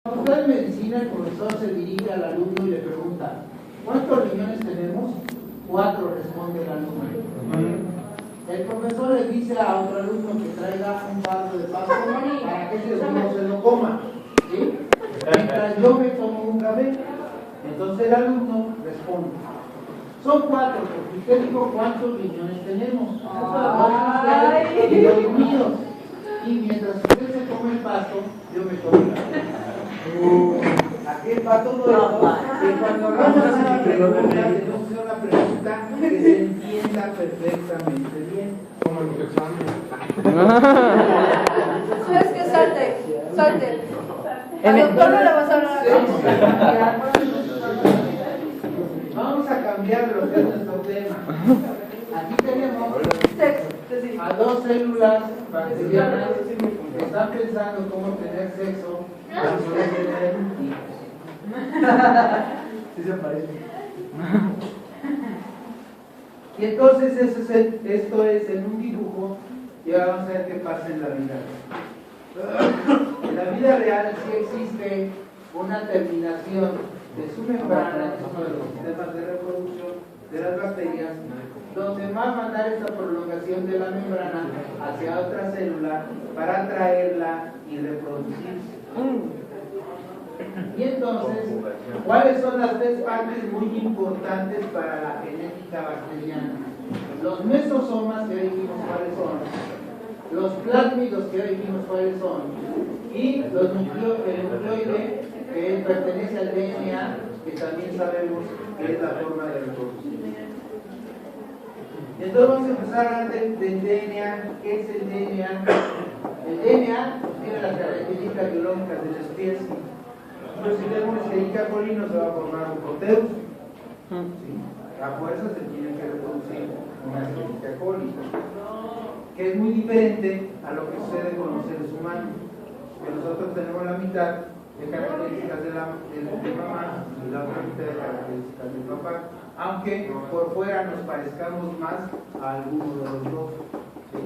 Facultad de Medicina, el profesor se dirige al alumno y le pregunta: ¿cuántos riñones tenemos? 4, responde el alumno. El profesor le dice a otro alumno que traiga un vaso de pasto para que ese no se lo coma, ¿sí? Mientras yo me tomo un café. Entonces el alumno responde: son 4, porque usted dijo cuántos riñones tenemos. Usted y los míos. Y mientras usted se come el pasto, yo me como el café. Aquí va todo esto, que cuando hablamos de una pregunta, tenemos que hacer una pregunta que se entienda perfectamente bien. Como los exámenes. ¿Sabes qué? Salte. Al doctor no le vas a hablar así. Vamos a cambiar lo que es nuestro tema. Aquí tenemos a 2 células bacterianas que están pensando cómo tener sexo para poder tener hijos. Sí se parece. Y entonces esto es en un dibujo, y ahora vamos a ver qué pasa en la vida real. En la vida real sí existe una terminación de su membrana, que es uno de los sistemas de reproducción de las bacterias, donde va a mandar esta prolongación de la membrana hacia otra célula para atraerla y reproducirse. Y entonces, ¿cuáles son las 3 partes muy importantes para la genética bacteriana? Los mesosomas, que ya dijimos cuáles son, los plásmidos, que ya dijimos cuáles son, y el nucleoide, que pertenece al DNA, que también sabemos que es la forma de reproducir. Entonces vamos a empezar a hablar del DNA. ¿Qué es el DNA? El DNA tiene las características biológicas de la especie. Pero si tenemos Escherichia coli no se va a formar un proteus. ¿Sí? A fuerza se tiene que reproducir una Escherichia coli, que es muy diferente a lo que sucede con los seres humanos, que nosotros tenemos la mitad de características de mamá y la otra mitad de características del papá, aunque por fuera nos parezcamos más a alguno de los dos, ¿sí?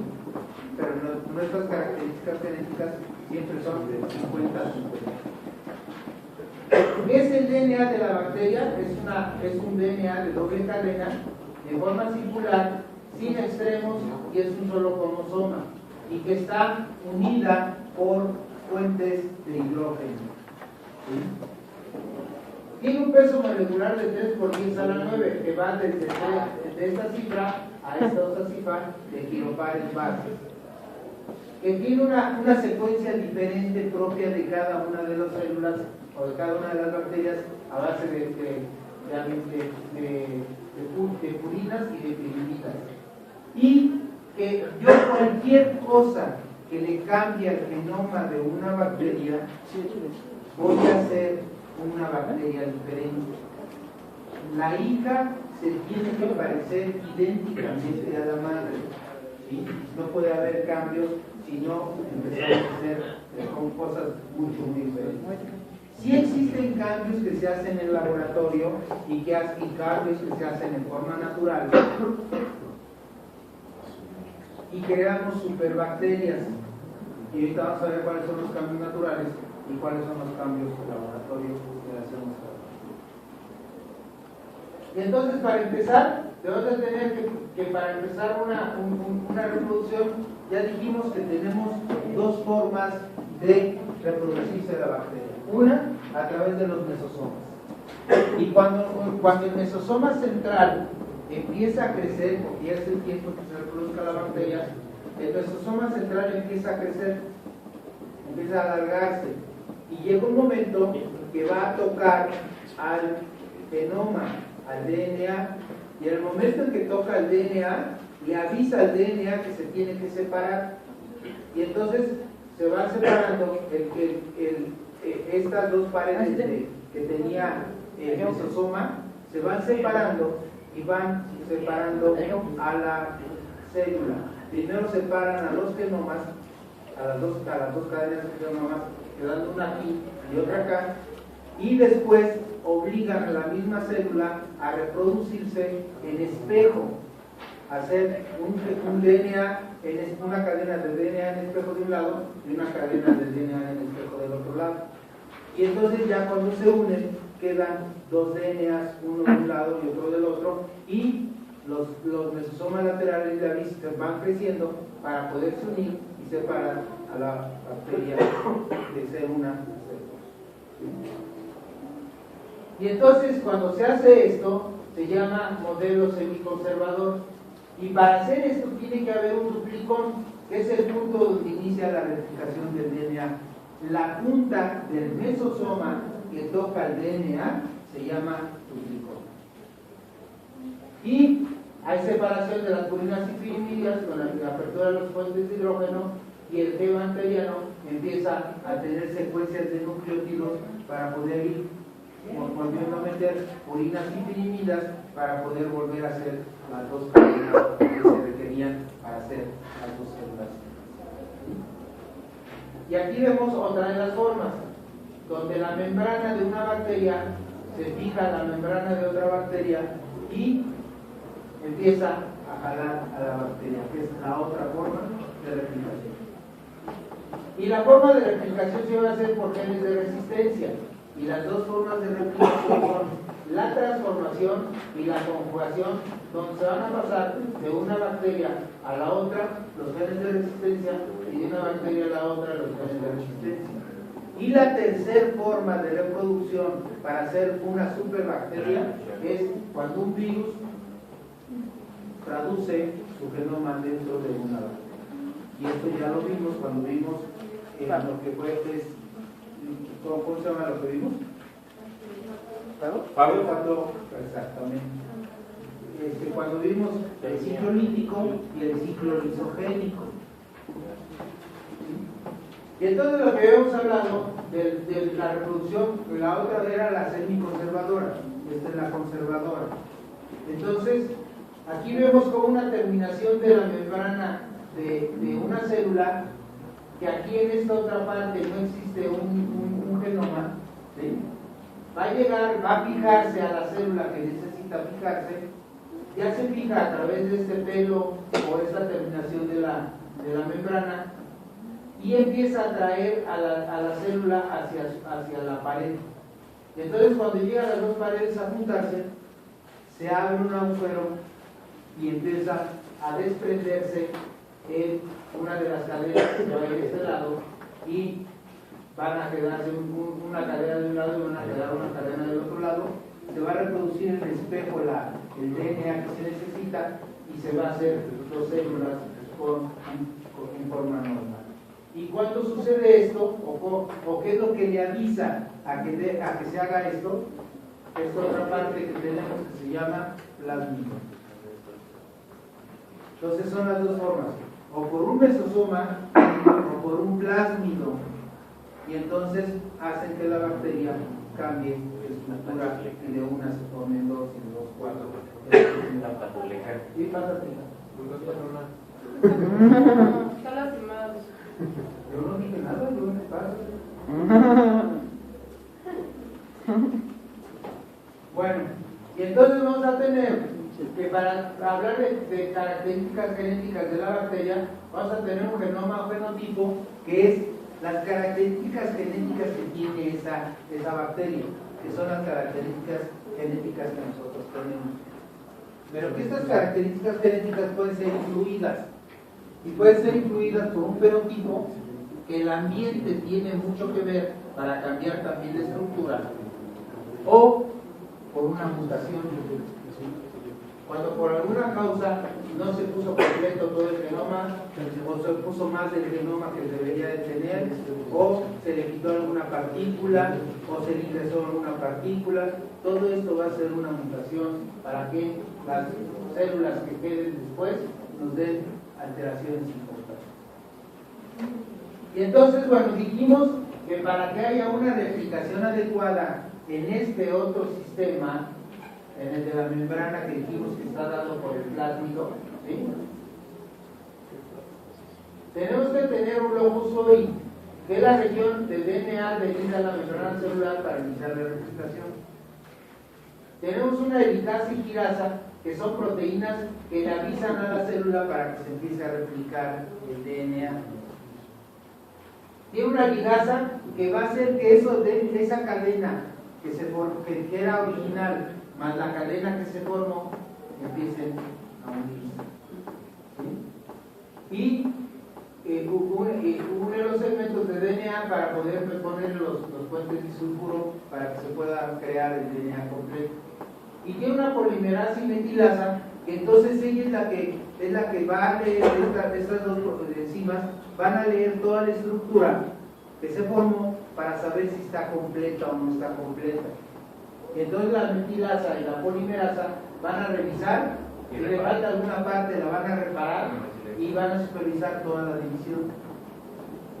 Pero nuestras características genéticas siempre son de 50-50. ¿Qué es el DNA de la bacteria? Es un DNA de doble cadena, de forma circular, sin extremos, y es un solo cromosoma, y que está unida por fuentes de hidrógeno. ¿Sí? Tiene un peso molecular de 3 por 10 a la 9, que va desde esta cifra a esta otra cifra de kilopares bases, que tiene una secuencia diferente propia de cada una de las células o de cada una de las bacterias a base de purinas y de pirimidas. Y que yo cualquier cosa que le cambie al genoma de una bacteria, voy a hacer una bacteria diferente. La hija se tiene que parecer idénticamente a la madre, ¿sí? No puede haber cambios si no empezamos a hacer con cosas mucho muy diferentes. Sí existen cambios que se hacen en el laboratorio y cambios que se hacen en forma natural, y creamos superbacterias, y ahorita vamos a ver cuáles son los cambios naturales y cuáles son los cambios de laboratorio que hacemos. Y entonces, para empezar, debemos de tener que para empezar una reproducción, ya dijimos que tenemos 2 formas de reproducirse la bacteria. Una, a través de los mesosomas. Y cuando el mesosoma central empieza a crecer, porque ya es el tiempo que se reproduzca la bacteria, el mesosoma central empieza a crecer, empieza a alargarse, y llega un momento que va a tocar al genoma, al DNA, y en el momento en que toca el DNA, le avisa al DNA que se tiene que separar, y entonces se van separando estas 2 paredes que tenía el mesosoma, se van separando y van separando a la célula. Primero separan a los genomas, a las dos cadenas de genomas, quedando una aquí y otra acá, y después obligan a la misma célula a reproducirse en espejo, hacer un DNA, una cadena de DNA en espejo de un lado y una cadena de DNA en espejo del otro lado. Y entonces ya cuando se unen, quedan dos DNAs, uno de un lado y otro del otro, y los mesosomas laterales de la víscera van creciendo para poderse unir y separar a la bacteria de ser una a ser dos. Y entonces cuando se hace esto, se llama modelo semiconservador. Y para hacer esto tiene que haber un duplicón, que es el punto donde inicia la replicación del DNA. La punta del mesosoma que toca el DNA se llama duplicón. Y hay separación de las purinas y pirimidas con la apertura de los puentes de hidrógeno, y el geo bacteriano empieza a tener secuencias de nucleótidos para poder ir volviendo a meter purinas y pirimidas para poder volver a hacer las dos cadenas que se requerían para hacer las dos células. Y aquí vemos otra de las formas, donde la membrana de una bacteria se fija a la membrana de otra bacteria y empieza a jalar a la bacteria, que es la otra forma de replicación. Y la forma de replicación se va a hacer por genes de resistencia. Y las dos formas de replicación son la transformación y la conjugación, donde se van a pasar de una bacteria a la otra los genes de resistencia y de una bacteria a la otra los genes de resistencia. Y la tercera forma de reproducción para hacer una superbacteria es cuando un virus traduce su genoma dentro de una bacteria. Y esto ya lo vimos cuando vimos lo que fue ¿cómo se llama lo que vimos? Pablo. Exactamente. Cuando vimos el ciclo lítico y el ciclo lisogénico. Y entonces lo que habíamos hablado de la reproducción, la otra era la semiconservadora, esta es la conservadora. Entonces, aquí vemos como una terminación de la membrana de una célula, que aquí en esta otra parte no existe un genoma, ¿sí? Va a llegar, va a fijarse a la célula que necesita fijarse, ya se fija a través de este pelo o esta terminación de la membrana, y empieza a atraer a la célula hacia la pared. Entonces cuando llegan las dos paredes a juntarse, se abre un agujero y empieza a desprenderse una de las cadenas que va a ir de este lado, y van a quedarse una cadena de un lado y van a quedar una cadena del otro lado. Se va a reproducir en el espejo el DNA que se necesita y se va a hacer dos células en forma normal. ¿Y cuándo sucede esto? ¿O qué es lo que le avisa a que se haga esto? Esta otra parte que tenemos que se llama plasmido. Entonces son las dos formas, o por un mesosoma o por un plásmido, y entonces hacen que la bacteria cambie de estructura y de una se formen dos y de dos cuatro. Y pásatela. Están lastimados. Yo no dije nada, yo me paso. Bueno, y entonces vamos a tener que para hablar de características genéticas de la bacteria, vamos a tener un genoma o fenotipo, que es las características genéticas que tiene esa bacteria, que son las características genéticas que nosotros tenemos. Pero que estas características genéticas pueden ser influidas, y pueden ser influidas por un fenotipo, que el ambiente tiene mucho que ver para cambiar también de estructura, o por una mutación. Cuando por alguna causa no se puso completo todo el genoma, o se puso más del genoma que debería de tener, o se le quitó alguna partícula, o se le ingresó alguna partícula, todo esto va a ser una mutación para que las células que queden después nos den alteraciones importantes. Y entonces, bueno, dijimos que para que haya una replicación adecuada en este otro sistema, en el de la membrana que dijimos que está dado por el plásmido, ¿sí? Tenemos que tener un locus soli, que es la región del DNA adherida a la membrana celular para iniciar la replicación. Tenemos una helicasa y quirasa, que son proteínas que le avisan a la célula para que se empiece a replicar el DNA. Tiene una ligasa que va a hacer que ese esa cadena que era original, más la cadena que se formó, empiecen a unirse. ¿Sí? Y une los segmentos de DNA para poder poner los puentes disulfuro para que se pueda crear el DNA completo. Y tiene una polimerasa y metilasa, que entonces ella es la que va a leer estas dos enzimas, van a leer toda la estructura que se formó para saber si está completa o no está completa. Entonces la metilasa y la polimerasa van a revisar, si le falta alguna parte la van a reparar y van a supervisar toda la división.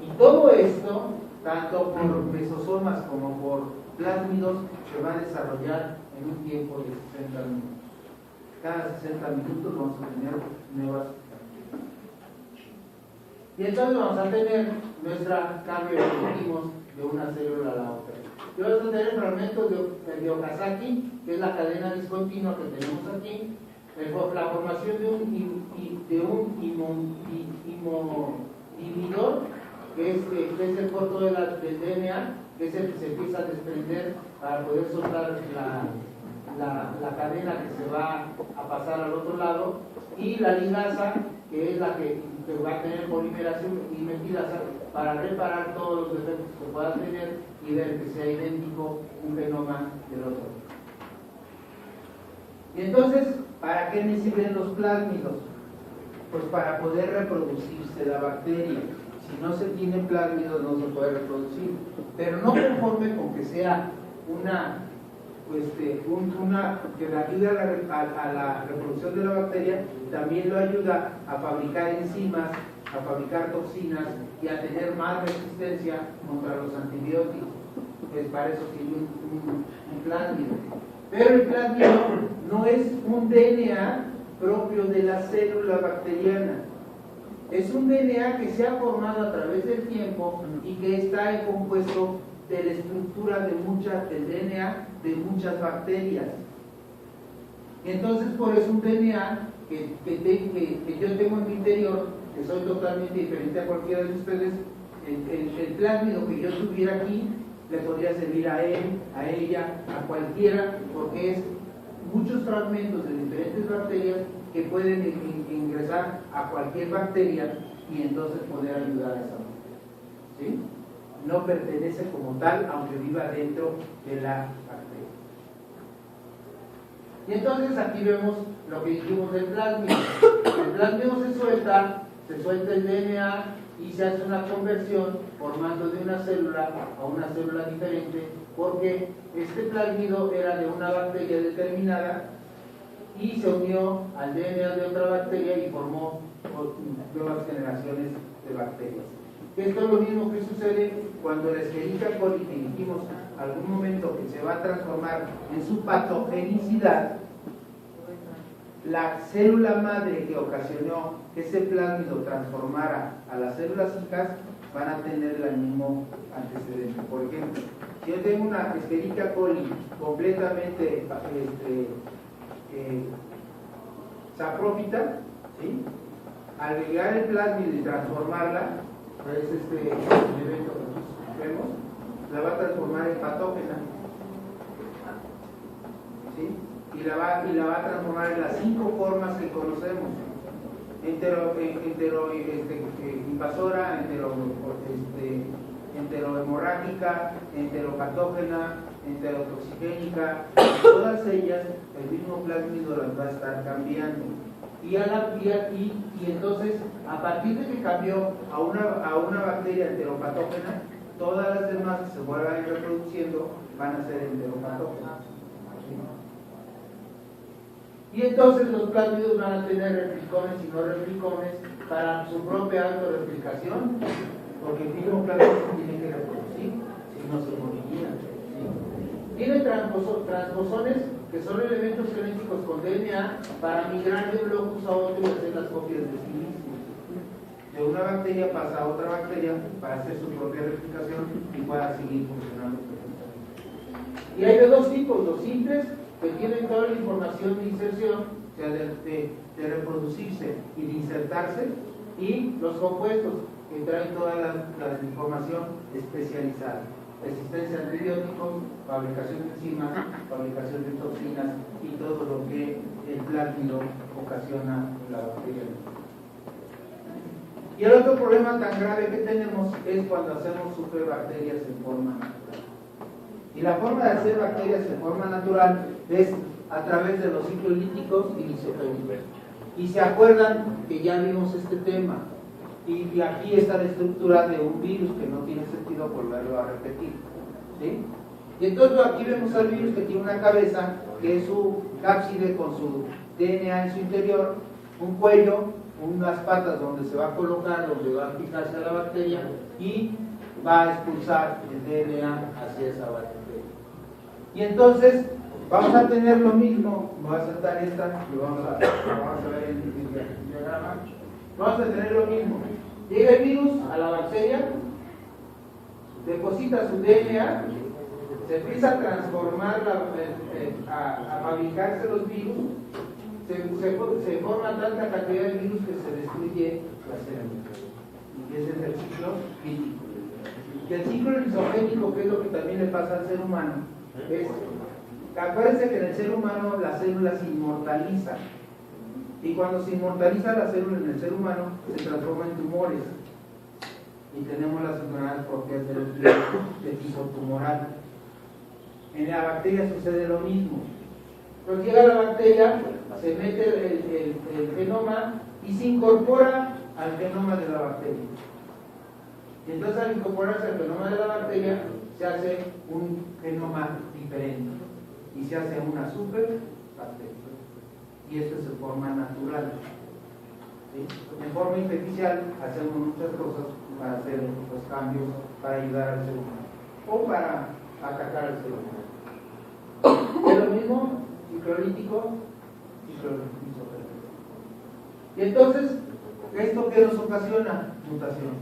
Y todo esto, tanto por mesosomas como por plásmidos, se va a desarrollar en un tiempo de 60 minutos. Cada 60 minutos vamos a tener nuevas bacterias. Y entonces vamos a tener nuestra cambio de repetimos de una célula a la otra. Y vamos a tener fragmentos de Okazaki, que es la cadena discontinua que tenemos aquí, la formación de un inmunidor, que es el corto del DNA, que es el que se empieza a desprender para poder soltar la cadena que se va a pasar al otro lado, y la ligasa, que es la que va a tener polimeración y metilasa para reparar todos los defectos que pueda tener y ver que sea idéntico un genoma del otro. Y entonces, ¿para qué me sirven los plásmidos? Pues para poder reproducirse la bacteria. Si no se tiene plásmidos no se puede reproducir. Pero no conforme con que sea una que le ayude a la reproducción de la bacteria, también lo ayuda a fabricar enzimas, a fabricar toxinas y a tener más resistencia contra los antibióticos. Pues para eso tiene un plásmido. Pero el plásmido no es un DNA propio de la célula bacteriana. Es un DNA que se ha formado a través del tiempo y que está compuesto de la estructura del DNA de muchas bacterias. Entonces, por eso un DNA que yo tengo en mi interior, que soy totalmente diferente a cualquiera de ustedes, el plásmido que yo tuviera aquí le podría servir a él, a ella, a cualquiera, porque es muchos fragmentos de diferentes bacterias que pueden ingresar a cualquier bacteria y entonces poder ayudar a esa bacteria. ¿Sí? No pertenece como tal, aunque viva dentro de la bacteria. Y entonces aquí vemos lo que dijimos del plásmido. El plásmido se suelta el DNA y se hace una conversión formando de una célula a una célula diferente, porque este plásmido era de una bacteria determinada y se unió al DNA de otra bacteria y formó nuevas generaciones de bacterias. Esto es lo mismo que sucede cuando la Escherichia coli, que dijimos algún momento que se va a transformar en su patogenicidad, la célula madre que ocasionó que ese plásmido transformara a las células hijas van a tener el mismo antecedente. Por ejemplo, si yo tengo una Escherichia coli completamente saprófita, ¿sí? Al llegar el plásmido y transformarla, pues evento que vemos, la va a transformar en patógena, ¿sí? Y la va a transformar en las 5 formas que conocemos: invasora, enterohemorrágica, enteropatógena, enterotoxigénica. Todas ellas el mismo plásmido las va a estar cambiando. Y entonces, a partir de que cambió a una bacteria enteropatógena, todas las demás que se vuelvan reproduciendo van a ser enteropatógenas. Y entonces los plásmidos van a tener replicones y no replicones para su propia autorreplicación, porque el mismo plásmido se tiene que reproducir, si no se moriría. ¿Sí? Tiene transposones, que son elementos genéticos con DNA, para migrar de un locus a otro y hacer las copias de sí mismo. De una bacteria pasa a otra bacteria para hacer su propia replicación y pueda seguir funcionando perfectamente. Y hay de dos tipos: los simples, que tienen toda la información de inserción, o sea, de reproducirse y de insertarse, y los compuestos, que traen toda la información especializada. resistencia a antibióticos, fabricación de enzimas, fabricación de toxinas y todo lo que el plásmido ocasiona en la bacteria. Y el otro problema tan grave que tenemos es cuando hacemos superbacterias en forma natural. Y la forma de hacer bacterias en forma natural es a través de los ciclos líticos y lisogénicos. Y se acuerdan que ya vimos este tema. Y aquí está la estructura de un virus que no tiene sentido volverlo a repetir. ¿Sí? Y entonces aquí vemos al virus que tiene una cabeza, que es su cápside con su DNA en su interior, un cuello, unas patas donde se va a colocar, donde va a fijarse a la bacteria y va a expulsar el DNA hacia esa bacteria. Y entonces vamos a tener lo mismo, voy a saltar esta y vamos a ver el diagrama. Vamos a tener lo mismo. Llega el virus a la bacteria, deposita su DNA, se empieza a transformar, a fabricarse los virus, se forma tanta cantidad de virus que se destruye la célula. Y ese es el ciclo lítico. Y el ciclo lisogénico, que es lo que también le pasa al ser humano, es, acuérdense que en el ser humano la célula se inmortaliza. Y cuando se inmortaliza la célula en el ser humano, se transforma en tumores. Y tenemos las enfermedades propias de tipo tumoral. En la bacteria sucede lo mismo. Entonces llega la bacteria, se mete el genoma y se incorpora al genoma de la bacteria. Y entonces al incorporarse al genoma de la bacteria, se hace un genoma diferente. Y se hace una superbacteria. Y esto es de forma natural. ¿Sí? En forma artificial hacemos muchas cosas para hacer los cambios, para ayudar al ser humano o para atacar al ser humano. Es lo mismo, ciclolítico, lisogénico. Y entonces, ¿esto qué nos ocasiona? Mutación.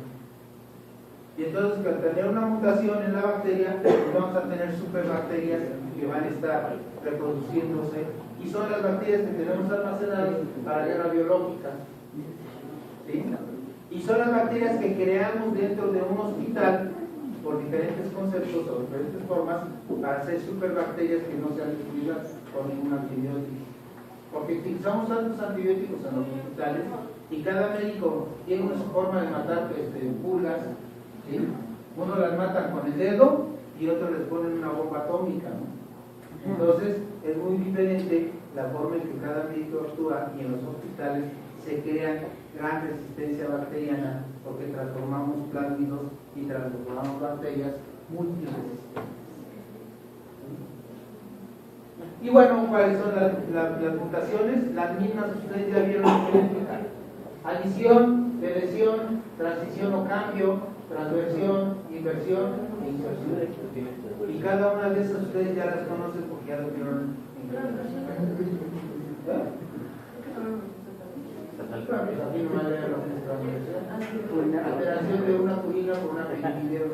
Y entonces, al tener una mutación en la bacteria, vamos a tener superbacterias que van a estar reproduciéndose. Y son las bacterias que tenemos almacenadas para la guerra biológica. ¿Sí? Y son las bacterias que creamos dentro de un hospital por diferentes conceptos o diferentes formas para hacer superbacterias que no sean destruidas con ningún antibiótico. Porque utilizamos tantos antibióticos en los hospitales y cada médico tiene una forma de matar pulgas. ¿Sí? Uno las mata con el dedo y otro les ponen una bomba atómica, ¿no? Entonces es muy diferente la forma en que cada médico actúa y en los hospitales se crea gran resistencia bacteriana porque transformamos plásmidos y transformamos bacterias multiresistentes. Y bueno, ¿cuáles son las mutaciones? Las mismas que ustedes ya vieron en genética. Adición, deleción, transición o cambio, transversión, inversión e inserción. Y cada una de esas ustedes ya las conocen porque ya lo vieron en genética. Alteración de una purina por una penicilina.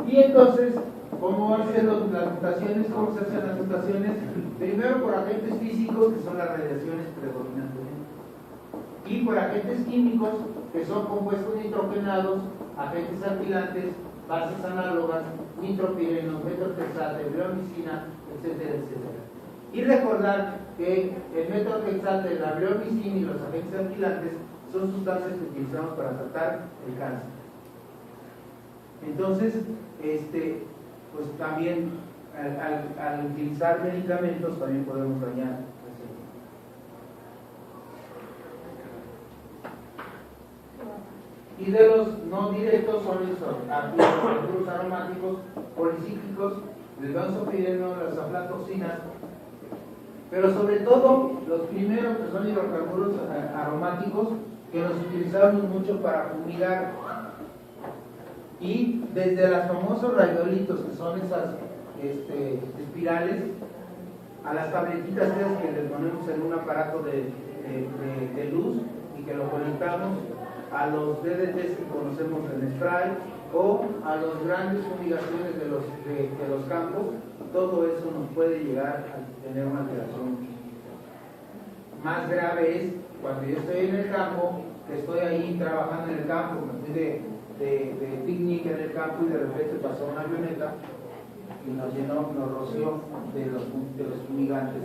Y entonces, ¿cómo van a ser las mutaciones? ¿Cómo se hacen las mutaciones? Primero por agentes físicos, que son las radiaciones predominantemente, y por agentes químicos, que son compuestos nitrogenados, agentes alquilantes, bases análogas, nitropirenos, metrotexate, bleomicina, etcétera, etcétera. Y recordar que el metrotexate, la bleomicina y los agentes alquilantes son sustancias que utilizamos para tratar el cáncer. Entonces, pues también al utilizar medicamentos también podemos dañar. Y de los no directos son los grupos aromáticos policíclicos, el benzopireno, las aflatoxinas, pero sobre todo los primeros que son hidrocarburos aromáticos que los utilizamos mucho para fumigar. Y desde los famosos radiolitos, que son esas espirales, a las tabletitas que le ponemos en un aparato de luz y que lo conectamos a los DDTs que conocemos en spray o a las grandes fumigaciones de los campos, todo eso nos puede llegar a tener una alteración. Más grave es cuando yo estoy en el campo, que estoy ahí trabajando en el campo, me fui de de picnic en el campo y de repente pasó una avioneta y nos roció de los fumigantes.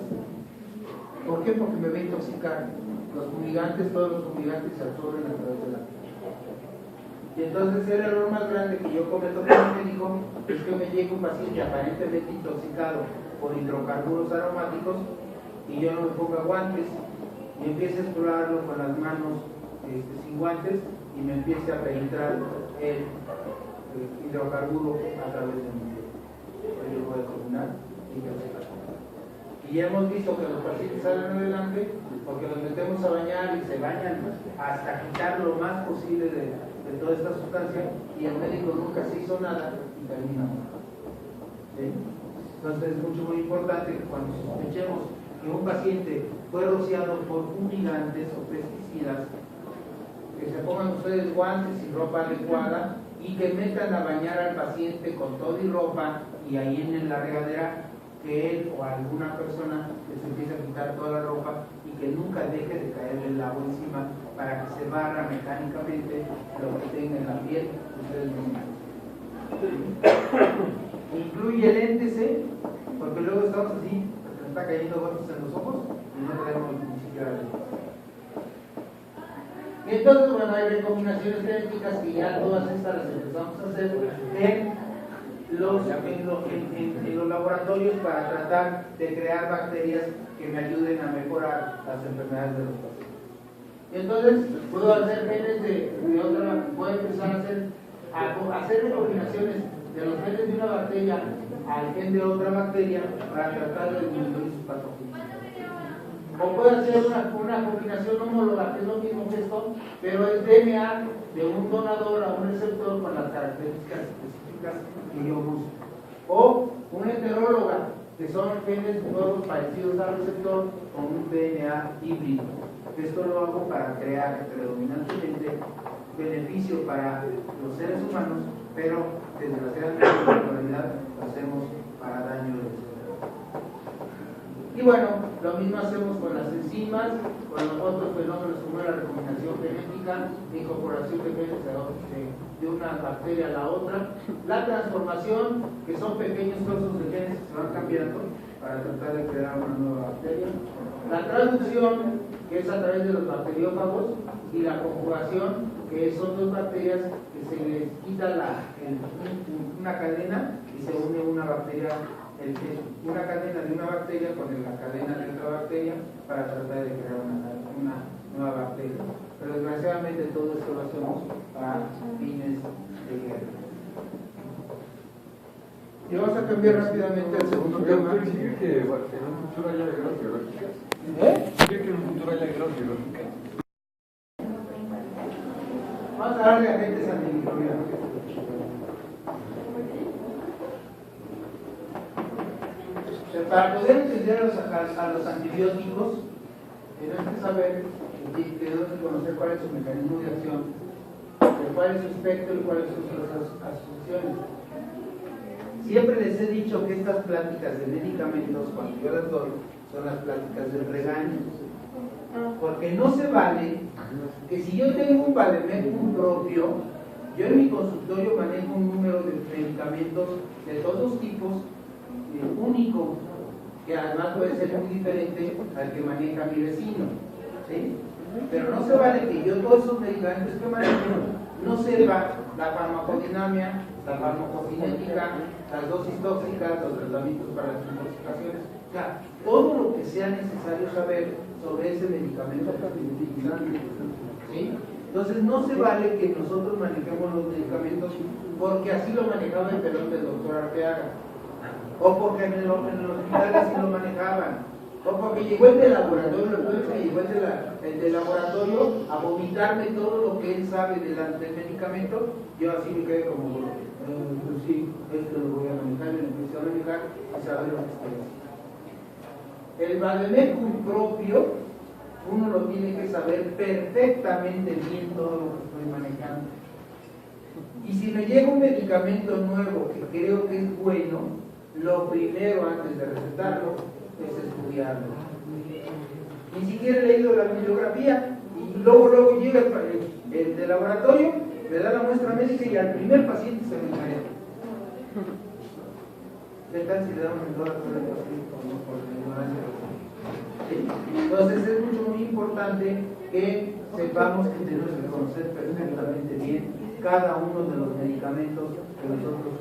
¿Por qué? Porque me va a intoxicar. Todos los fumigantes se absorben a través de la piel. Y entonces el error más grande que yo cometo como médico es que me llegue un paciente aparentemente intoxicado por hidrocarburos aromáticos y yo no me ponga guantes y empiece a explorarlo con las manos sin guantes y me empiece a penetrar el hidrocarburo a través de mi piel. Yo voy a combinar intoxicación. Y ya hemos visto que los pacientes salen adelante porque los metemos a bañar y se bañan hasta quitar lo más posible de toda esta sustancia y el médico nunca se hizo nada y termina mal. ¿Sí? Entonces es muy importante que cuando sospechemos que un paciente fue rociado por fumigantes o pesticidas, que se pongan ustedes guantes y ropa adecuada y que metan a bañar al paciente con todo y ropa y ahí en la regadera que él o alguna persona les empiece a quitar toda la ropa y que nunca deje de caerle el agua encima para que se barra mecánicamente lo que tenga en la piel. Ustedes no. Incluye lentes, porque luego estamos así, porque nos está cayendo gotas en los ojos y no tenemos ni siquiera lentes. Y entonces, bueno, hay recombinaciones genéticas que ya todas estas las empezamos a hacer en los laboratorios para tratar de crear bacterias que me ayuden a mejorar las enfermedades de los pacientes. Y entonces puedo hacer genes de otra, puedo empezar a hacer recombinaciones de los genes de una bacteria al gen de otra bacteria para tratar de disminuir su patología. O puedo hacer una combinación homóloga, que es lo mismo que esto, pero es DNA de un donador a un receptor con las características específicas que yo busco. O una heteróloga, que son genes todos parecidos al receptor con un DNA híbrido. Esto lo hago para crear predominantemente beneficio para los seres humanos, pero desgraciadamente en realidad lo hacemos para daño del cerebro. Y bueno, lo mismo hacemos con las enzimas, con los otros fenómenos como la recombinación genética, la incorporación de genes de una bacteria a la otra, la transformación, que son pequeños trozos de genes que se van cambiando para tratar de crear una nueva bacteria, la traducción, que es a través de los bacteriófagos, y la conjugación, que son dos bacterias que se les quita una cadena y se une una bacteria, una cadena de una bacteria con la cadena de otra bacteria para tratar de crear una nueva bacteria. Pero desgraciadamente todo esto lo hacemos para fines de guerra. Y vamos a cambiar rápidamente al segundo tema. ¿Sigue que en un futuro haya guerras biológicas? ¿Sigue que en un futuro haya guerras biológicas? Vamos a darle agentes antimicrobianos. Para poder entender a los antibióticos, tenemos que saber, tenemos que conocer cuál es su mecanismo de acción, cuál es su espectro y cuáles son sus asociaciones. Siempre les he dicho que estas pláticas de medicamentos, cuando yo las doy, son las pláticas del regaño. Porque no se vale que si yo tengo un Vademecum propio, yo en mi consultorio manejo un número de medicamentos de todos tipos, único, que además puede ser muy diferente al que maneja mi vecino, ¿sí? Pero no se vale que yo todos esos medicamentos que manejo no sepa la farmacodinamia, la farmacocinética, las dosis tóxicas, los tratamientos para las intoxicaciones, o sea, todo lo que sea necesario saber sobre ese medicamento que estoy utilizando, ¿sí? Entonces no se vale que nosotros manejemos los medicamentos porque así lo manejaba el pelón del doctor Arteaga, o porque en el hospital así lo manejaban, o porque llegó el de laboratorio, llegó el de laboratorio a vomitarme todo lo que él sabe del medicamento. Yo así me quedé como, pues sí, esto lo voy a manejar, y lo empecé a manejar y saber lo que estoy haciendo. El Vademecum propio, uno lo tiene que saber perfectamente bien todo lo que estoy manejando. Y si me llega un medicamento nuevo que creo que es bueno, lo primero antes de recetarlo es estudiarlo. Ni siquiera he leído la bibliografía y luego llega el de laboratorio me da la muestra médica y al primer paciente se me encarga. ¿Qué tal si le damos en todas las pruebas por la ignorancia? ¿Sí? Entonces es muy importante que sepamos que tenemos que conocer perfectamente bien cada uno de los medicamentos que nosotros.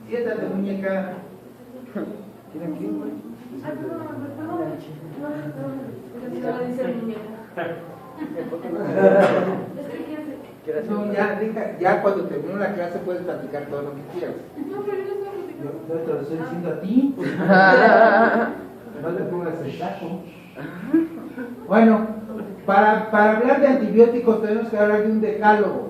Siéntate, muñeca. ¿Quieren aquí? No, ya cuando termine la clase puedes platicar todo lo que quieras. No, pero yo no Yo te lo estoy diciendo a ti. No le pongas el saco. Bueno, para hablar de antibióticos tenemos que hablar de un decálogo.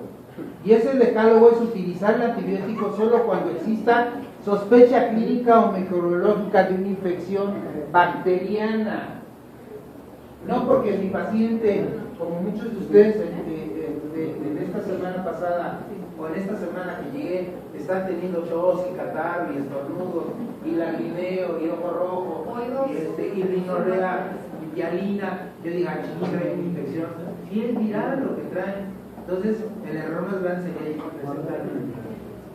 Y ese decálogo es utilizar el antibiótico solo cuando exista sospecha clínica o microbiológica de una infección bacteriana. No porque mi paciente, como muchos de ustedes en esta semana pasada o en esta semana que llegué, están teniendo tos y catarro y estornudos y lagrimeo y ojo rojo y rinorrea y hialina. Yo digo, chiquita, hay una infección. Sí, es viral lo que traen. Entonces, el error más grande sería ir con presentar.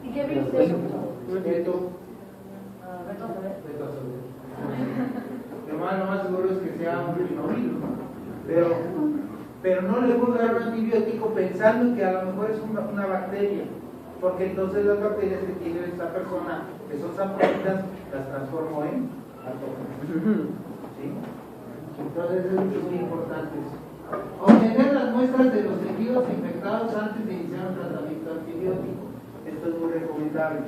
¿Y qué virus es? Reto. Lo más seguro es que sea un rinovirus, pero no le puedo dar un antibiótico pensando que a lo mejor es una bacteria, porque entonces las bacterias que tiene esta persona, que son saprófitas, las transformo en patógenos. ¿Sí? Entonces es muy importante eso. Obtener las muestras de los tejidos infectados antes de iniciar un tratamiento antibiótico. Esto es muy recomendable.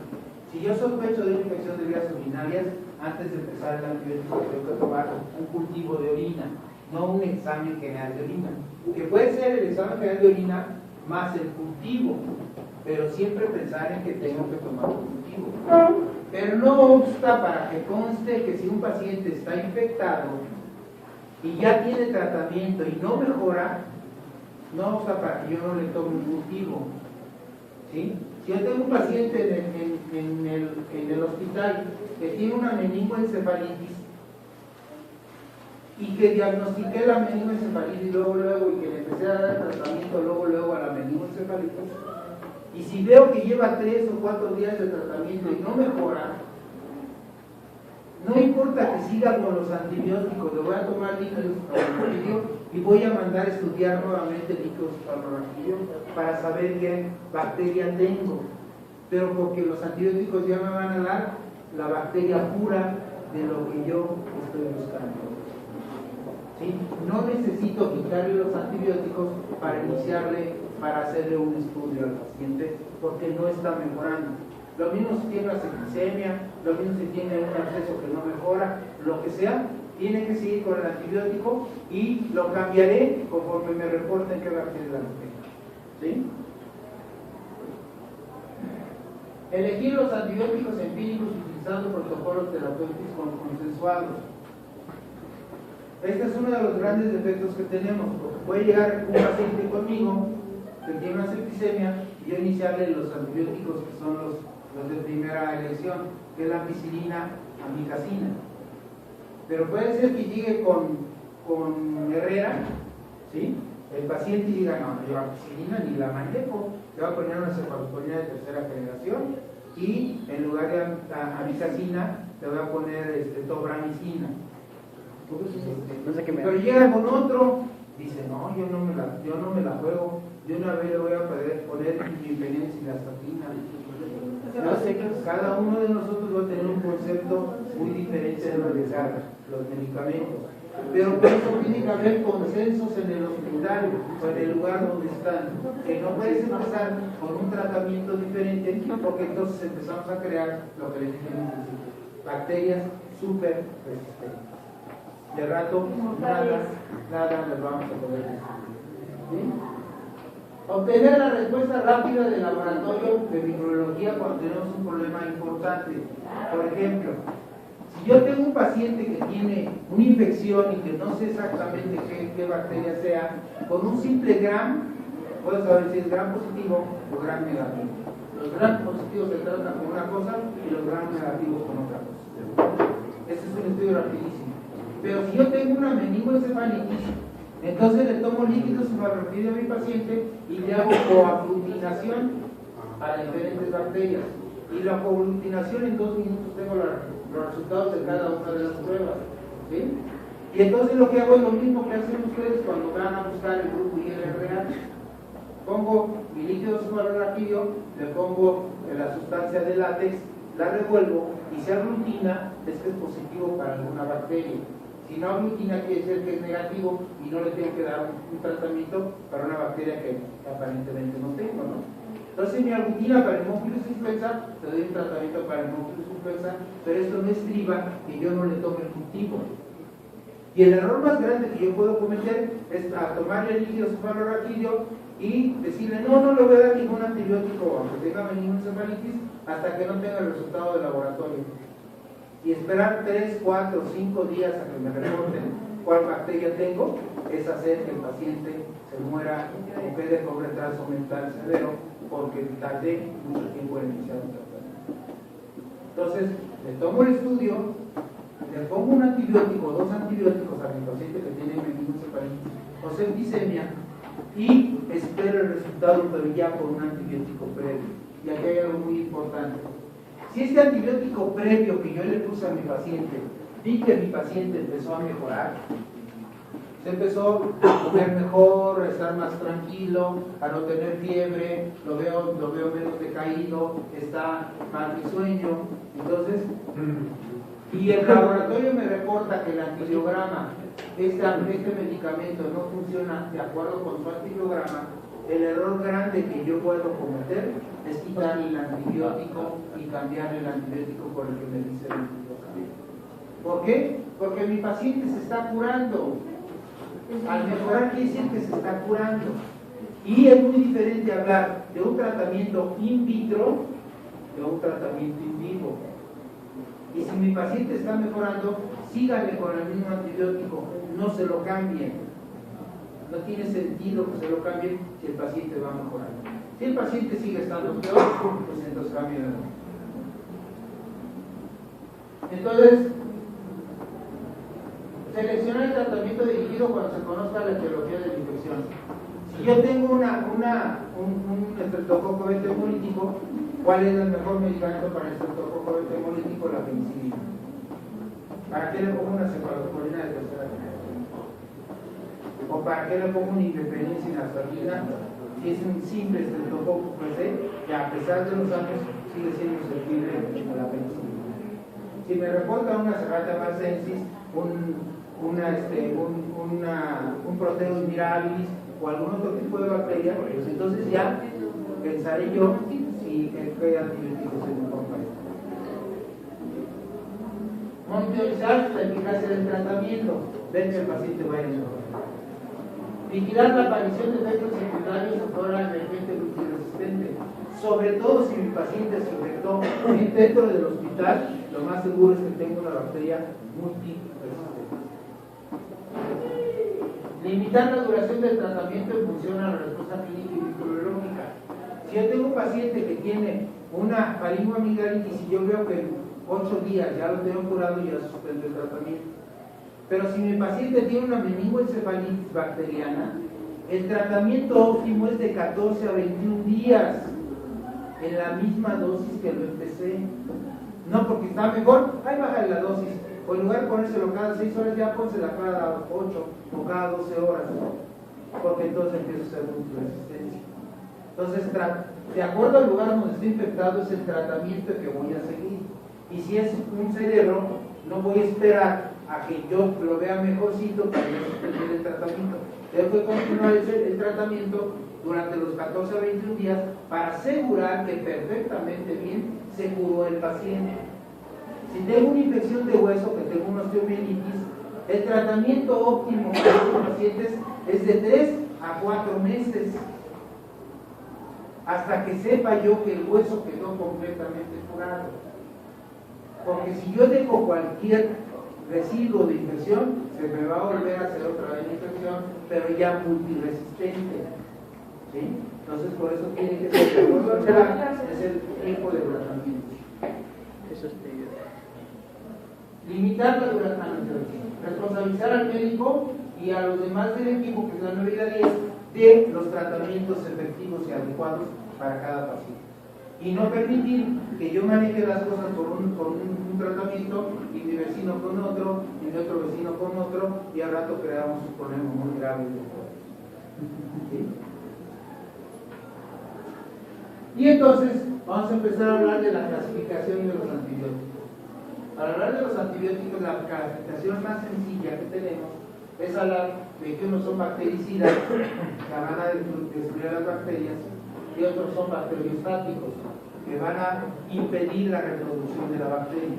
Si yo sospecho de una infección de vías urinarias, antes de empezar el antibiótico tengo que tomar un cultivo de orina, no un examen general de orina. Que puede ser el examen general de orina más el cultivo, pero siempre pensar en que tengo que tomar un cultivo. Pero no obsta para que conste que si un paciente está infectado y ya tiene tratamiento y no mejora, no obsta para que yo no le tome un cultivo. ¿Sí? Si yo tengo un paciente en el hospital que tiene una meningoencefalitis y que diagnostiqué la meningoencefalitis luego y que le empecé a dar el tratamiento luego a la meningoencefalitis, y si veo que lleva 3 o 4 días de tratamiento y no mejora, no importa que siga con los antibióticos, le voy a tomar líquidos clororafilo y voy a mandar a estudiar nuevamente líquidos clororafilo para saber qué bacteria tengo. Pero porque los antibióticos ya me van a dar la bacteria pura de lo que yo estoy buscando. ¿Sí? No necesito quitarle los antibióticos para hacerle un estudio al paciente porque no está mejorando. Lo mismo si tiene una septicemia, lo mismo si tiene un absceso que no mejora, lo que sea, tiene que seguir con el antibiótico y lo cambiaré conforme me reporten qué bacteria la tengo. ¿Sí? Elegir los antibióticos empíricos utilizando protocolos terapéuticos consensuados. Este es uno de los grandes defectos que tenemos, porque puede llegar un paciente conmigo que tiene una septicemia y yo iniciarle los antibióticos que son los de primera elección, que es la ampicilina, amikacina. Pero puede ser que llegue con Herrera, ¿sí? El paciente diga, no, yo ampicilina ni la manejo, le voy a poner una cefalosporina de tercera generación y en lugar de amikacina le voy a poner tobramicina. No sé qué me... Pero llega con otro, dice, no, yo no me la juego, yo una vez le voy a poner imipenencia y la statina. Cada uno de nosotros va a tener un concepto muy diferente de manejar los medicamentos. Pero por eso tiene que haber consensos en el hospital o en el lugar donde están. Que no puedes empezar con un tratamiento diferente porque entonces empezamos a crear lo que les dije en un principio, bacterias súper resistentes. De rato, nada les vamos a poder decir. ¿Sí? Obtener la respuesta rápida del laboratorio de microbiología cuando tenemos un problema importante. Por ejemplo, si yo tengo un paciente que tiene una infección y que no sé exactamente qué bacteria sea, con un simple gram, puedo saber si es gram positivo o gram negativo. Los gram positivos se tratan con una cosa y los gram negativos con otra cosa. Este es un estudio rapidísimo. Pero si yo tengo una meningoencefalitis, Entonces le tomo líquido cefalorraquídeo a mi paciente y le hago coaglutinación a diferentes bacterias. Y la coaglutinación en 2 minutos tengo los resultados de cada una de las pruebas. ¿Sí? Y entonces lo que hago es lo mismo que hacen ustedes cuando van a buscar el grupo ILRA. Pongo mi líquido cefalorraquídeo, le pongo la sustancia de látex, la revuelvo y si aglutina es que es positivo para alguna bacteria. Si no aglutina quiere decir que es negativo y no le tengo que dar un tratamiento para una bacteria que aparentemente no tengo, ¿no? Entonces mi aglutina para Haemophilus influenza, te doy un tratamiento para Haemophilus influenza, pero esto no estriba que yo no le tome el cultivo. Y el error más grande que yo puedo cometer es a tomar el líquido cefalorraquídeo y decirle, no le voy a dar ningún antibiótico, aunque tenga meningoencefalitis, hasta que no tenga el resultado de laboratorio. Y esperar 3, 4, 5 días a que me reporten cuál bacteria tengo, es hacer que el paciente se muera o quede con retraso mental severo, porque tardé mucho tiempo en iniciar un tratamiento. Entonces, le tomo el estudio, le pongo un antibiótico, 2 antibióticos a mi paciente que tiene meningoencefalitis o septicemia y espero el resultado, pero ya con un antibiótico previo. Y aquí hay algo muy importante. Si este antibiótico previo que yo le puse a mi paciente, vi que mi paciente empezó a mejorar, se empezó a comer mejor, a estar más tranquilo, a no tener fiebre, lo veo menos decaído, está más risueño, entonces, y el laboratorio me reporta que el antibiograma, este medicamento no funciona de acuerdo con su antibiograma, el error grande que yo puedo cometer es quitarle el antibiótico y cambiarle el antibiótico por el que me dice el antibiótico. ¿Por qué? Porque mi paciente se está curando. Al mejorar quiere decir que se está curando. Y es muy diferente hablar de un tratamiento in vitro de un tratamiento in vivo. Y si mi paciente está mejorando, síganle con el mismo antibiótico, no se lo cambien. No tiene sentido que se lo cambien si el paciente va mejorando. Si el paciente sigue estando peor, pues entonces cambia. Entonces, seleccionar el tratamiento dirigido cuando se conozca la etiología de la infección. Si yo tengo un estreptococo beta hemolítico, ¿cuál es el mejor medicamento para el estreptococo beta hemolítico? La penicilina. ¿Para qué le pongo una cefalosporina de tercera generación? ¿O para qué le pongo una ibuprofena sin aspirina? Si es un simple estreptococo per se, que a pesar de los años sigue siendo susceptible a la penicilina. Si me reporta una Serratia marcensis, un Proteus mirabilis o algún otro tipo de bacteria, pues entonces ya pensaré yo si qué antibióticos se me compra. Monitorizar la eficacia del tratamiento, ver que el paciente vaya mejor. Vigilar la aparición de efectos secundarios o flora emergente multiresistente. Sobre todo si mi paciente se infectó dentro del hospital, lo más seguro es que tenga una bacteria multiresistente. Limitar la duración del tratamiento en función a la respuesta clínica y microbiológica. Si yo tengo un paciente que tiene una faringoamigdalitis y yo veo que en 8 días ya lo tengo curado, ya suspendo el tratamiento. Pero si mi paciente tiene una meningoencefalitis bacteriana, el tratamiento óptimo es de 14 a 21 días en la misma dosis que lo empecé. No porque está mejor, ahí baja la dosis. O en lugar de ponérselo cada 6 horas, ya pónsela cada 8 o cada 12 horas. Porque entonces empieza a ser multiresistencia. Entonces, de acuerdo al lugar donde esté infectado, es el tratamiento que voy a seguir. Y si es un cerebro, no voy a esperar a que yo lo vea mejorcito para suspender el tratamiento. Tengo que continuar el tratamiento durante los 14 a 21 días para asegurar que perfectamente bien se curó el paciente. Si tengo una infección de hueso, que tengo una osteomielitis, el tratamiento óptimo para estos pacientes es de 3 a 4 meses, hasta que sepa yo que el hueso quedó completamente curado. Porque si yo dejo cualquier residuo de infección, se me va a volver a hacer otra vez infección, pero ya multiresistente. ¿Sí? Entonces, por eso tiene que ser el tiempo de tratamiento. Eso es limitar la duración. Responsabilizar al médico y a los demás del equipo, que es la 9 y la 10, de los tratamientos efectivos y adecuados para cada paciente. Y no permitir que yo maneje las cosas por un tratamiento y mi vecino con otro, y mi otro vecino con otro, y al rato creamos un problema muy grave. ¿Sí? Y entonces vamos a empezar a hablar de la clasificación de los antibióticos. Para hablar de los antibióticos, la clasificación más sencilla que tenemos es hablar de que unos son bactericidas, que van a destruir las bacterias, y otros son bacteriostáticos, que van a impedir la reproducción de la bacteria.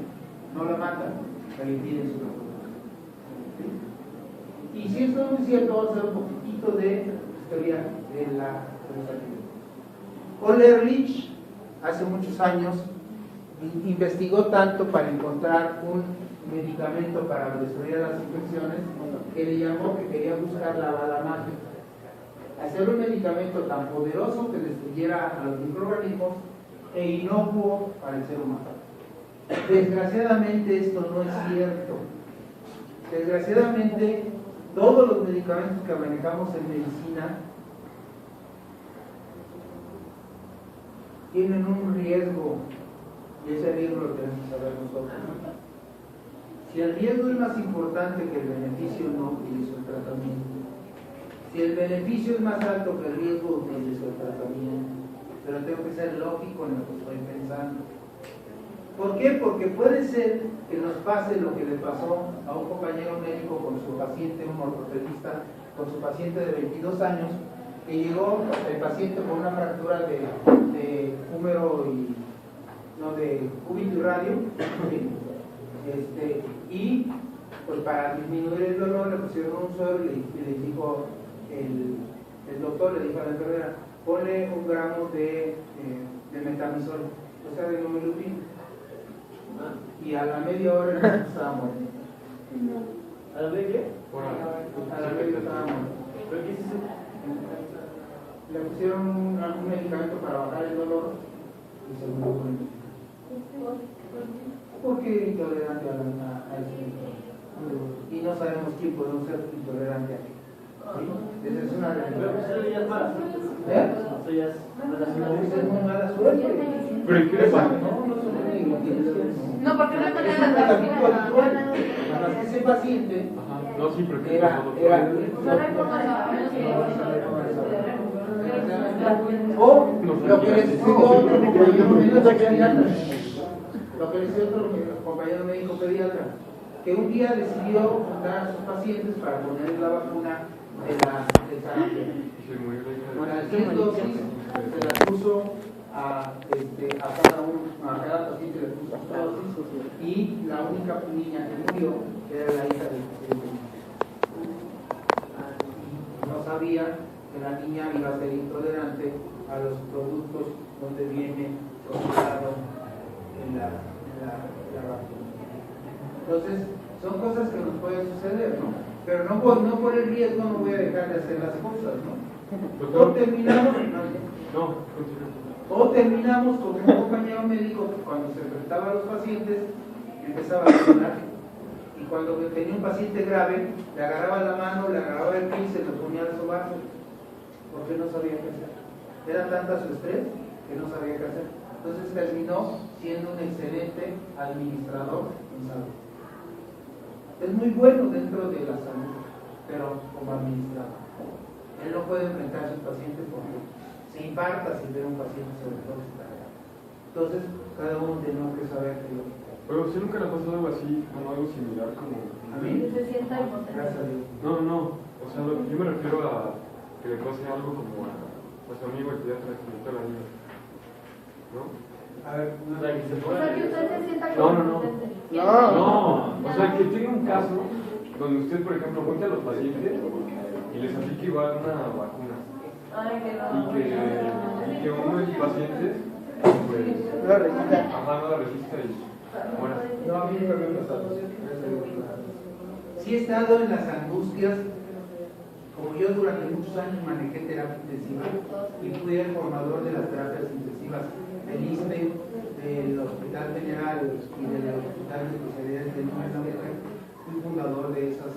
No la matan, pero impiden su reproducción. ¿Sí? Y si esto es muy cierto, vamos a hacer un poquitito de historia de los antibióticos. Olerlich, hace muchos años, investigó tanto para encontrar un medicamento para destruir las infecciones que le llamó que quería buscar la bala mágica. Hacer un medicamento tan poderoso que destruyera a los microorganismos e inocuo para el ser humano. Desgraciadamente esto no es cierto. Desgraciadamente todos los medicamentos que manejamos en medicina tienen un riesgo, y ese riesgo lo tenemos que saber nosotros. Si el riesgo es más importante que el beneficio, no utilizo el tratamiento. Si el beneficio es más alto que el riesgo, utilizo el tratamiento. Pero tengo que ser lógico en lo que estoy pensando. ¿Por qué? Porque puede ser que nos pase lo que le pasó a un compañero médico con su paciente, un ortopedista, con su paciente de 22 años, que llegó el paciente con una fractura de húmero y no de cúbito y radio, ¿sí? Y pues para disminuir el dolor le pusieron un suero y le dijo el doctor, le dijo a la enfermera, ponle 1 gramo de metamizol, o sea de numelutina, y a la media hora el paciente estaba muerto. ¿A la media? A la media estaba muerto. ¿Pero qué es eso? Le pusieron un medicamento para bajar el dolor y se murió con él. Porque intolerante a ese medicamento. Y no sabemos quién podemos ser intolerante a él. ¿Sí? Esa es una realidad. Pero eso ya es mala suerte. ¿Eh? Eso ya es mala Esa suerte. es muy mala suerte. ¿Pero y qué le pasa? No son negligencias. No, porque no Es un tenía tratamiento la habitual. Además que ese paciente Ajá. No, sí, pero ¿qué le era pasó, o lo que les digo otro compañero médico pediatra, lo que les digo otro compañero médico pediatra, que un día decidió juntar a sus pacientes para poner la vacuna del sarampión. Se murió la hija de... Con las 10 dosis se las puso a cada paciente le puso su dosis, y la única niña que murió era la hija del paciente. No sabía que la niña iba a ser intolerante a los productos donde viene procesado en la vacuna. Entonces, son cosas que nos pueden suceder, ¿no? Pero no por el riesgo no voy a dejar de hacer las cosas, ¿no? O terminamos con un compañero médico que cuando se enfrentaba a los pacientes empezaba a llorar. Y cuando tenía un paciente grave, le agarraba la mano, le agarraba el pie y se lo ponía al sobaco, porque no sabía qué hacer. Era tanta su estrés que no sabía qué hacer. Entonces terminó siendo un excelente administrador en salud. Es muy bueno dentro de la salud, pero como administrador. Él no puede enfrentar a sus pacientes porque se infarta si ve a un paciente sobre todo si está grave. Entonces, cada uno tenemos que saber que lo que... Pero usted nunca le ha pasado algo así, como algo similar, como... ¿A mí? Se sienta impotente. Gracias a Dios. No, o sea, yo me refiero a que le pase algo como a su amigo el pediatra que le la niña, ¿no? A ver, O sea, que se O fuera sea, que usted se sienta No. impotente. No, o sea, que tenga un caso donde usted, por ejemplo, junte a los pacientes y les aplique igual una vacuna. Ay, que Y que uno de sus pacientes, pues, no la resista. no la resista y muera. No, a mí nunca me ha pasado. Sí he estado en las angustias, como yo durante muchos años manejé terapia intensiva y fui el formador de las terapias intensivas del ISPE, del Hospital General y del Hospital de Especialidades de Nueva York. Fui fundador de esas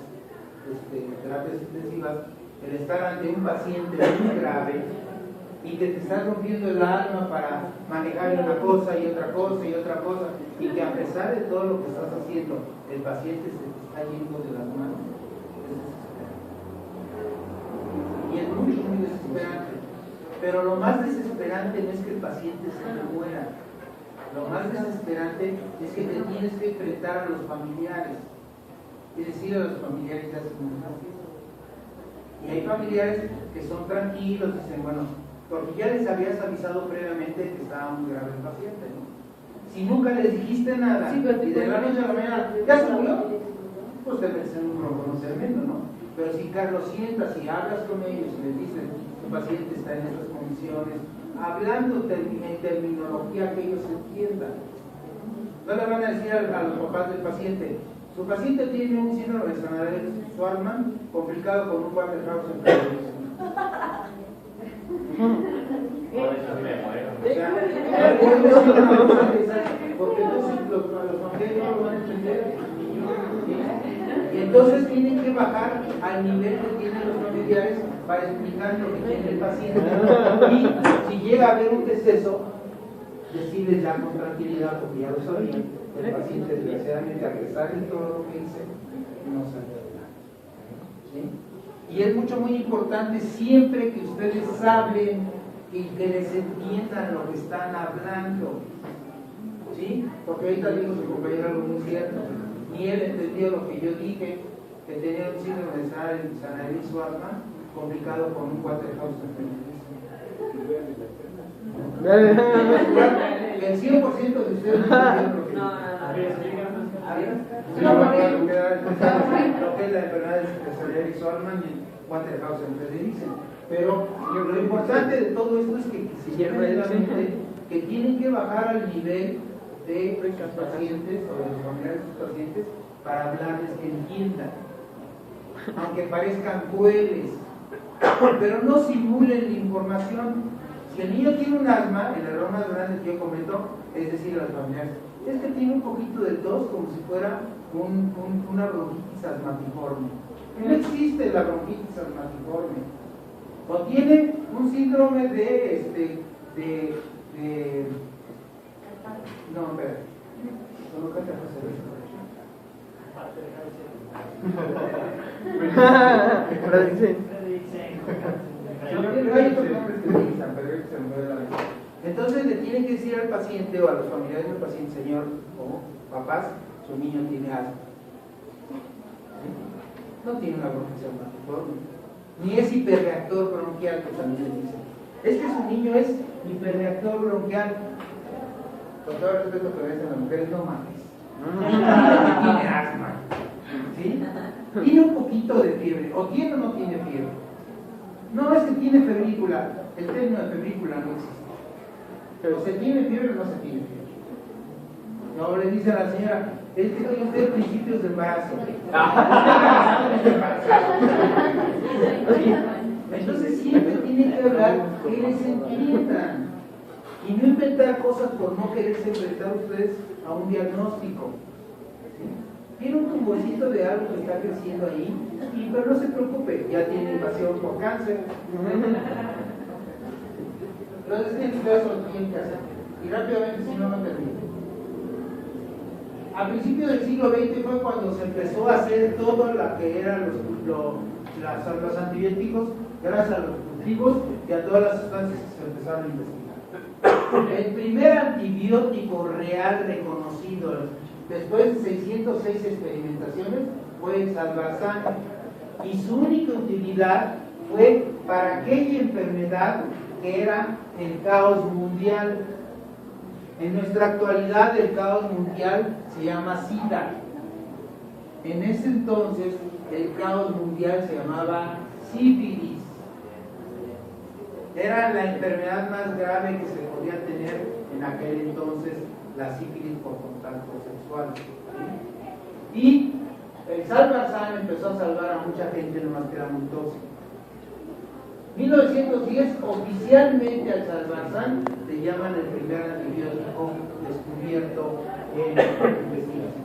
terapias intensivas, el estar ante un paciente muy grave y que te está rompiendo el alma para manejar una cosa y otra cosa y otra cosa, y que a pesar de todo lo que estás haciendo, el paciente se te está yendo de las manos. Y es mucho, muy desesperante. Pero lo más desesperante no es que el paciente se muera. Lo más desesperante es que te tienes que enfrentar a los familiares. Es decir, a los familiares ya se murieron. Y hay familiares que son tranquilos, dicen, bueno, porque ya les habías avisado previamente que estaba muy grave el paciente, ¿no? Si nunca les dijiste nada, Sí, y de la noche a la mañana, ¿ya se murió? Pues te metes en un bronco tremendo, ¿no? Pero si Carlos sientas y hablas con ellos y les dices, tu paciente está en estas condiciones, hablando en terminología que ellos entiendan. No le van a decir a los papás del paciente, su paciente tiene un síndrome de Sanader-Schwartzman complicado con un Waterhouse en o sea, porque entonces los familiares no lo van a entender. Y entonces tienen que bajar al nivel que tienen los familiares para explicar lo que tiene el paciente. Y si llega a haber un deceso, decirles ya con tranquilidad, porque ya lo sabían, el paciente desgraciadamente, a pesar de todo lo que dice, no sale adelante. ¿Sí? Y es mucho, muy importante siempre que ustedes hablen y que les entiendan lo que están hablando. ¿Sí? Porque ahorita dijo su compañero algo muy cierto. Ni él entendió lo que yo dije, que tenía un síndrome de Sanader-Schwartzman complicado con un Waterhouse enfermedad. El 100% de ustedes no entendieron lo que dije. Lo que es la enfermedad de Sanader-Schwartzman y Waterhouse enfermedad. Pero lo importante de todo esto es que se lleven la mente que tienen que bajar al nivel de los pacientes o de los familiares de los pacientes para hablarles que entiendan, aunque parezcan crueles, pero no simulen la información. Si el niño tiene un asma, el error más grande que yo cometo es decir a los familiares, es que tiene un poquito de tos como si fuera una bronquitis asmatiforme. No existe la bronquitis asmatiforme. O tiene un síndrome no, espera. Solo canta Entonces le tienen que decir al paciente o a los familiares del paciente, señor o papás, su niño tiene asma. No tiene una bronquitis asmatiforme. Ni es hiperreactor bronquial, que también le dicen. Es que su niño es hiperreactor bronquial. Con todo el respeto que ven a las mujeres, no mames. Tiene asma. ¿Sí? Tiene un poquito de fiebre. O tiene o no tiene fiebre. No, es que tiene febrícula. El término de febrícula no existe. O se tiene fiebre o no se tiene fiebre. No, le dice a la señora, es que tiene usted principios de embarazo. Entonces siempre tienen que hablar que les entiendan y no inventar cosas por no quererse enfrentar ustedes a un diagnóstico. ¿Sí? Tiene un tumorcito de algo que está creciendo ahí, pero no se preocupe, ya tiene invasión por cáncer. Entonces ustedes lo tienen que hacer. Y rápidamente, si no, no termino. A principios del siglo XX fue cuando se empezó a hacer todo lo que eran los antibióticos, gracias a los cultivos y a todas las sustancias que se empezaron a investigar. El primer antibiótico real reconocido después de 606 experimentaciones fue el Salvarsan, y su única utilidad fue para aquella enfermedad que era el caos mundial. En nuestra actualidad el caos mundial se llama SIDA. En ese entonces el caos mundial se llamaba sífilis. Era la enfermedad más grave que se podía tener en aquel entonces, la sífilis por contacto sexual. Y el Salvarsan empezó a salvar a mucha gente, nomás que era muy tóxico. 1910, oficialmente al Salvarsan le llaman el primer antibiótico descubierto en investigación.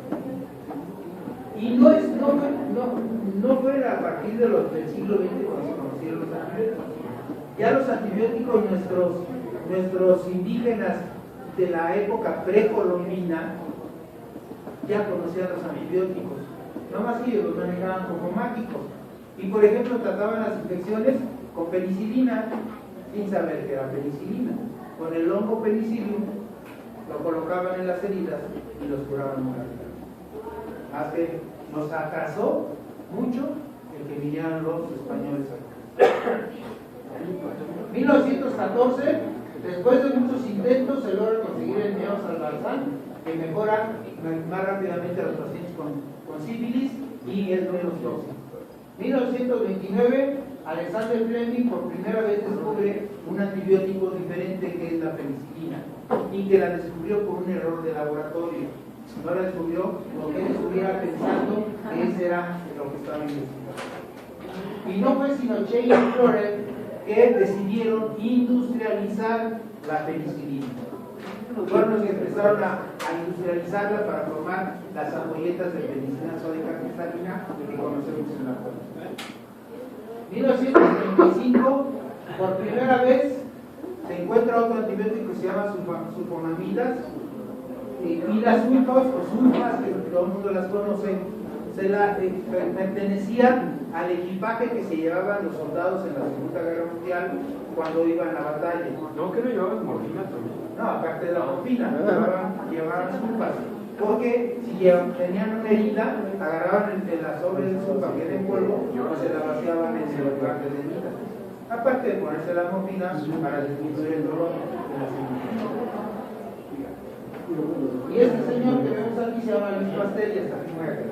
Y no no fue a partir del siglo XX cuando se conocieron los antibióticos. Ya los antibióticos, nuestros indígenas de la época precolombina ya conocían los antibióticos, no más que ellos los manejaban como mágicos. Y por ejemplo trataban las infecciones con penicilina, sin saber que era penicilina. Con el hongo penicillium lo colocaban en las heridas y los curaban muy rápido. Más que nos atrasó mucho el que vinieran los españoles acá. 1914, después de muchos intentos, se logra conseguir el neosalbarzán, que mejora más rápidamente a los pacientes con sífilis y es menos tóxico. 1929, Alexander Fleming por primera vez descubre un antibiótico diferente que es la penicilina y que la descubrió por un error de laboratorio. No la descubrió porque él estuviera pensando que ese era lo que estaba investigando. Y no fue sino Che y Florey que decidieron industrializar la penicilina. Fueron los que empezaron a industrializarla para formar las ampolletas de penicilina sódica cristalina que conocemos en la actualidad. 1935, por primera vez se encuentra otro antibiótico que se llama sulfonamidas, y las sulfas o sulfas, que todo el mundo las conoce, pertenecían al equipaje que se llevaban los soldados en la Segunda Guerra Mundial cuando iban a la batalla. No, que no llevaban morfina también. No, aparte de la morfina, llevaban sulfas. Porque si tenían una herida, agarraban la sobre del sulfa que era en polvo y se la vaciaban en el lugar de herida. Aparte de ponerse la morfina para disminuir el dolor de las heridas. Y este señor que vemos aquí se llama Luis Pastel y hasta aquí muere.